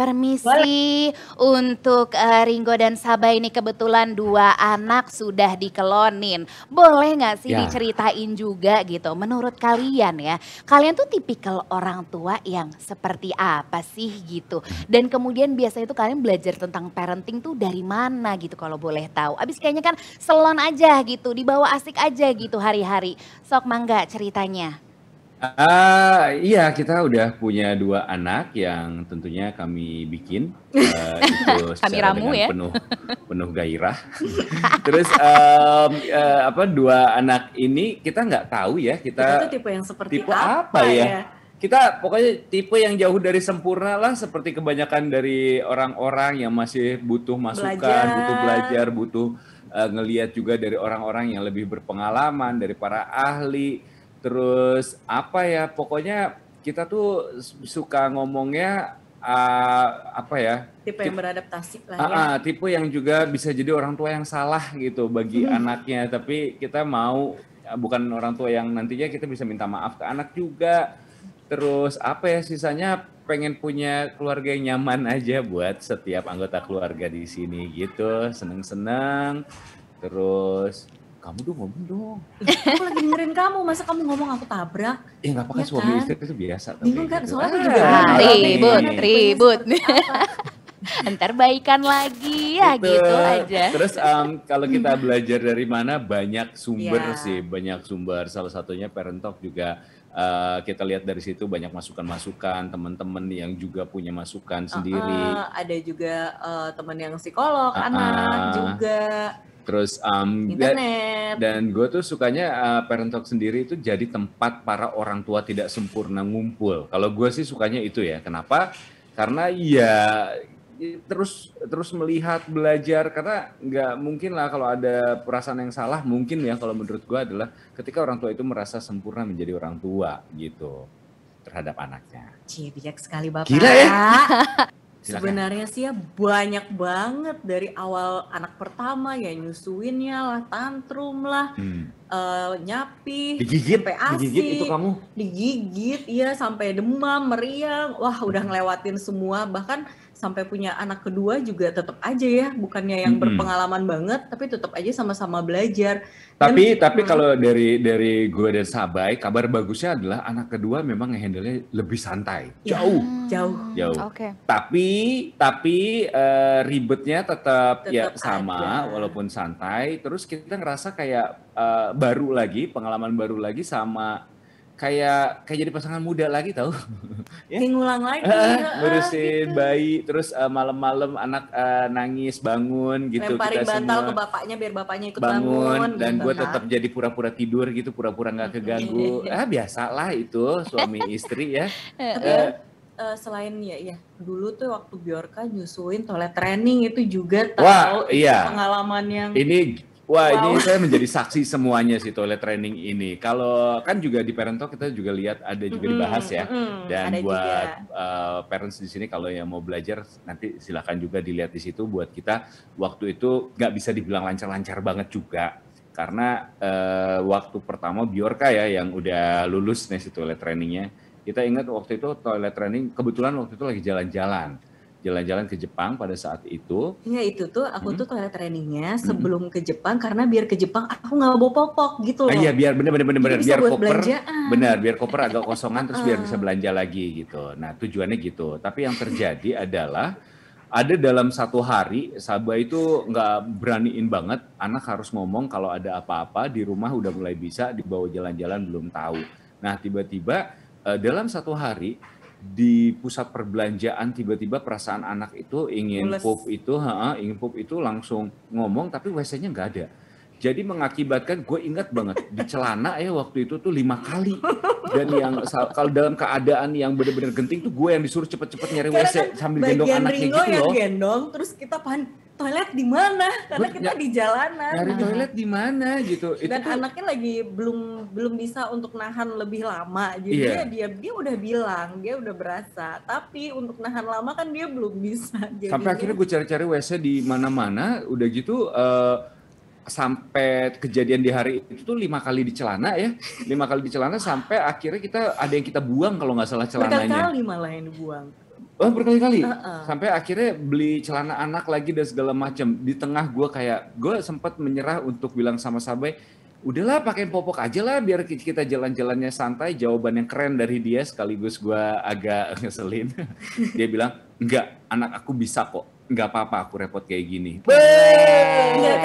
Boleh. Permisi, untuk Ringo dan Sabah ini kebetulan 2 anak sudah dikelonin. Boleh nggak sih Ya, diceritain juga gitu, menurut kalian ya, kalian tuh tipikal orang tua yang seperti apa sih gitu? Dan kemudian biasanya tuh kalian belajar tentang parenting tuh dari mana gitu kalau boleh tahu? Abis kayaknya kan selon aja gitu, dibawa asik aja gitu hari-hari. Sok mangga ceritanya. iya kita udah punya 2 anak yang tentunya kami bikin itu Kami secara ramu dengan ya. penuh penuh gairah. Terus 2 anak ini kita nggak tahu ya Kita tuh kita tipe yang seperti tipe apa apa ya. ya? Kita pokoknya tipe yang jauh dari sempurna lah seperti kebanyakan dari orang-orang yang masih butuh masukan, butuh Belajar. belajar, butuh ngelihat juga dari orang-orang yang lebih berpengalaman, dari para ahli. Terus apa ya, pokoknya kita tuh suka ngomongnya apa ya? Tipe yang beradaptasi lah ya. Tipe yang juga bisa jadi orang tua yang salah gitu bagi anaknya, tapi kita mau bukan orang tua yang nantinya kita bisa minta maaf ke anak juga. Terus apa ya, sisanya pengen punya keluarga yang nyaman aja buat setiap anggota keluarga di sini gitu, seneng-seneng. Terus kamu dong ngomong dong. Aku lagi dengerin kamu, masa kamu ngomong aku tabrak? Ya nggak apa-apa, Ya suami kan? istri itu biasa. Bingung kayak kan? gitu. Soalnya aku juga Ah, bingung. ribut, Gimana tipenya ribut. seperti apa? Entar baikan lagi ya gitu aja. Terus kalau kita belajar dari mana, banyak sumber Ya. sih, banyak sumber. Salah satunya Parent Talk juga kita lihat dari situ banyak masukan-masukan teman-teman yang juga punya masukan sendiri. Ada juga teman yang psikolog, Ah, anak ah. juga, Terus internet. dan gue tuh sukanya Parent Talk sendiri itu jadi tempat para orang tua tidak sempurna ngumpul. Kalau gue sih sukanya itu ya. Kenapa? Karena ya terus melihat, belajar, karena nggak mungkin lah kalau ada perasaan yang salah, mungkin ya kalau menurut gue adalah ketika orang tua itu merasa sempurna menjadi orang tua gitu terhadap anaknya. Cie, bijak sekali Bapak. Gila ya? Silakan. Sebenarnya sih ya banyak banget dari awal anak pertama ya, nyusuinnya lah, tantrum lah, nyapi, Digigit sampai itu ASI, kamu. digigit, iya sampai demam, meriang, wah udah ngelewatin semua, bahkan sampai punya anak kedua juga tetap aja ya, bukannya yang berpengalaman banget, tapi tetap aja sama-sama belajar. Tapi kalau dari gue dan Sabai, kabar bagusnya adalah anak kedua memang ngehandle-nya lebih santai, jauh. Oke. Tapi ribetnya tetap ya Tetap sama, ada. walaupun santai. Terus kita ngerasa kayak pengalaman baru lagi, sama kayak jadi pasangan muda lagi, tahu? Kayak ngulang lagi. Ngurusin gitu. bayi, terus malam-malam anak nangis bangun gitu, Lemparin kita bantal semua ke bapaknya biar bapaknya ikut bangun, dan gitu gue kan. tetap jadi pura-pura tidur gitu, pura-pura nggak keganggu. Biasalah itu suami istri ya. Tapi selain ya dulu tuh waktu Bjorka nyusuin toilet training itu juga tahu pengalaman yang ini saya menjadi saksi semuanya sih toilet training ini. Kalau kan juga di Parent Talk kita juga lihat ada juga dibahas ya. Dan buat parents di sini kalau yang mau belajar nanti silakan juga dilihat di situ. Buat kita waktu itu nggak bisa dibilang lancar-lancar banget juga. Karena waktu pertama Bjorka ya yang udah lulus nih si toilet trainingnya. Kita ingat waktu itu toilet training, kebetulan waktu itu lagi jalan-jalan ke Jepang pada saat itu. Ya itu tuh aku tuh toilet trainingnya sebelum ke Jepang, karena biar ke Jepang aku nggak bawa popok gitu loh. Iya, biar bener biar koper biar koper agak kosongan terus biar bisa belanja lagi gitu. Nah tujuannya gitu. Tapi yang terjadi adalah ada dalam satu hari Sabah itu nggak beraniin banget, anak harus ngomong kalau ada apa-apa di rumah udah mulai bisa, dibawa jalan-jalan belum tahu. Nah tiba-tiba dalam satu hari di pusat perbelanjaan tiba-tiba perasaan anak itu ingin pup itu langsung ngomong, tapi WC-nya nggak ada. Jadi mengakibatkan, gue ingat banget di celana ya waktu itu tuh 5 kali. Dan yang kalau dalam keadaan yang benar-benar genting tuh gue yang disuruh cepet-cepet nyari WC sambil gendong anaknya Ringo gitu yang loh. Gendong, terus kita toilet di mana? Karena kita di jalanan. Nyari toilet di mana gitu. Dan anaknya lagi belum bisa untuk nahan lebih lama. Jadi dia udah bilang, dia udah berasa. Tapi untuk nahan lama kan dia belum bisa. Sampai akhirnya gue cari-cari WC di mana-mana, udah gitu sampai kejadian di hari itu tuh 5 kali di celana ya. 5 kali di celana sampai akhirnya ada yang kita buang kalau nggak salah celananya. Berkali-kali malah yang dibuang. Oh berkali-kali, sampai akhirnya beli celana anak lagi dan segala macam. Di tengah gue sempat menyerah untuk bilang sama Sabai, udahlah pakein popok aja lah biar kita jalan-jalannya santai. Jawaban yang keren dari dia sekaligus gue agak ngeselin. Dia bilang, enggak, anak aku bisa kok, enggak apa-apa aku repot kayak gini. Enggak,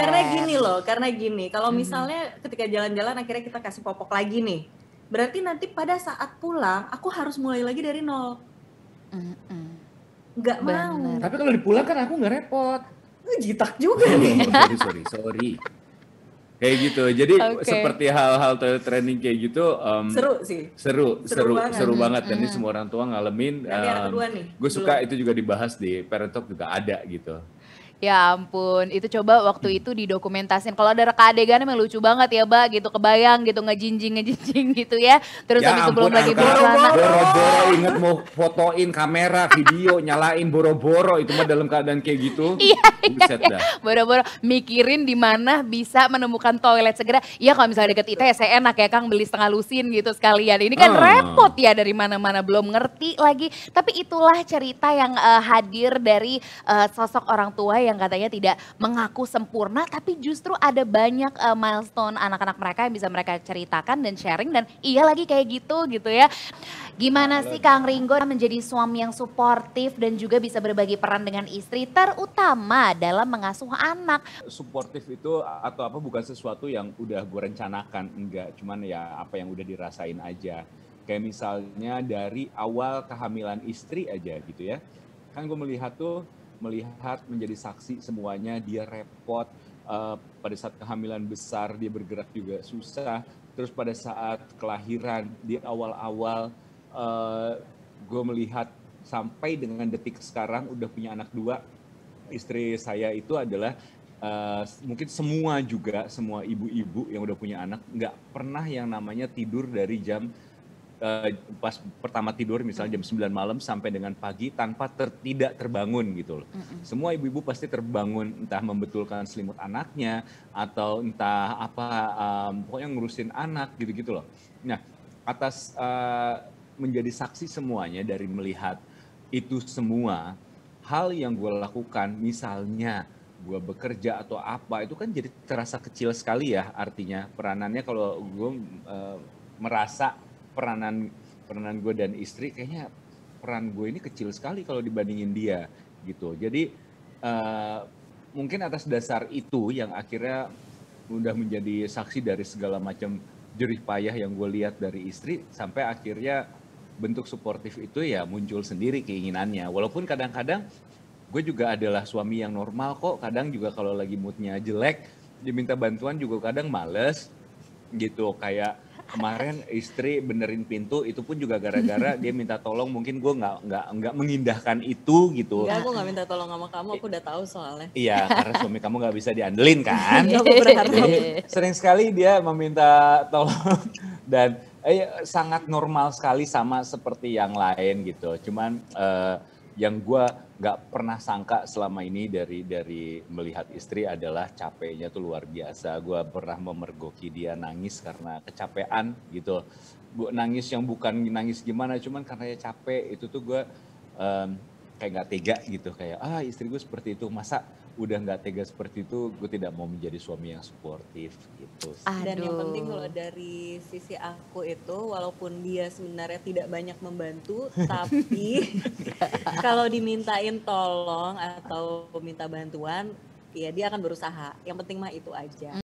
karena gini, kalau misalnya ketika jalan-jalan akhirnya kita kasih popok lagi nih, berarti nanti pada saat pulang aku harus mulai lagi dari nol. Nggak mau. Tapi kalau dipulang kan aku nggak repot. Jitak juga nih. Sorry. Kayak gitu. Jadi seperti hal-hal training kayak gitu. Seru sih. Seru banget. Dan ini semua orang tua ngalamin. Nanti anak kedua nih. Gue suka itu juga dibahas di Parent Talk juga ada gitu. Ya ampun, itu coba waktu itu didokumentasin. Kalau ada reka adegan emang lucu banget ya, Mbak, gitu. Kebayang gitu ngejinjing gitu ya. Terus ya habis sebelum lagi boro-boro inget mau fotoin kamera, video, nyalain boro-boro itu mah dalam keadaan kayak gitu. Iya. Boro-boro mikirin di mana bisa menemukan toilet segera. Iya kalau misalnya deket ITS enak ya Kang beli setengah lusin gitu sekalian. Ini kan repot ya dari mana-mana belum ngerti lagi. Tapi itulah cerita yang hadir dari sosok orang tua yang katanya tidak mengaku sempurna, tapi justru ada banyak milestone anak-anak mereka yang bisa mereka ceritakan dan sharing, dan iya lagi kayak gitu ya. Gimana sih Kang Ringo menjadi suami yang suportif dan juga bisa berbagi peran dengan istri, terutama dalam mengasuh anak? Suportif itu atau apa bukan sesuatu yang udah gue rencanakan, enggak, cuman ya apa yang udah dirasain aja. Kayak misalnya dari awal kehamilan istri aja gitu ya, kan gue melihat menjadi saksi semuanya, dia repot, pada saat kehamilan besar dia bergerak juga susah, terus pada saat kelahiran di awal-awal gue melihat sampai dengan detik sekarang udah punya anak 2, istri saya itu adalah mungkin semua ibu-ibu yang udah punya anak nggak pernah yang namanya tidur dari jam pas pertama tidur misalnya jam 9 malam sampai dengan pagi tanpa tidak terbangun gitu loh. Semua ibu-ibu pasti terbangun entah membetulkan selimut anaknya atau entah apa pokoknya ngurusin anak gitu-gitu loh. Nah, atas menjadi saksi semuanya dari melihat itu semua hal yang gue lakukan, misalnya gue bekerja atau apa, itu kan jadi terasa kecil sekali ya artinya peranannya. Kalau gue merasa peranan gue dan istri kayaknya peran gue ini kecil sekali kalau dibandingin dia gitu. Jadi mungkin atas dasar itu yang akhirnya udah menjadi saksi dari segala macam jerih payah yang gue lihat dari istri, sampai akhirnya bentuk suportif itu ya muncul sendiri keinginannya. Walaupun kadang-kadang gue juga adalah suami yang normal kok, kadang juga kalau lagi moodnya jelek diminta bantuan juga kadang males gitu. Kayak kemarin istri benerin pintu, itu pun juga gara-gara dia minta tolong, mungkin gue nggak mengindahkan itu gitu. Enggak, aku nggak minta tolong sama kamu, aku udah tahu soalnya. Iya, karena suami kamu nggak bisa diandelin kan. Jadi sering sekali dia meminta tolong dan sangat normal sekali sama seperti yang lain gitu. Cuman yang gue nggak pernah sangka selama ini dari melihat istri adalah capeknya tuh luar biasa. Gue pernah memergoki dia nangis karena kecapean gitu. Gue nangis yang bukan nangis gimana, cuman karena dia capek. Itu tuh gue kayak nggak tega gitu, kayak istri gue seperti itu, masa udah nggak tega seperti itu, gue tidak mau menjadi suami yang suportif gitu. Dan yang penting kalau dari sisi aku itu, walaupun dia sebenarnya tidak banyak membantu, tapi kalau dimintain tolong atau minta bantuan, ya dia akan berusaha. Yang penting mah itu aja.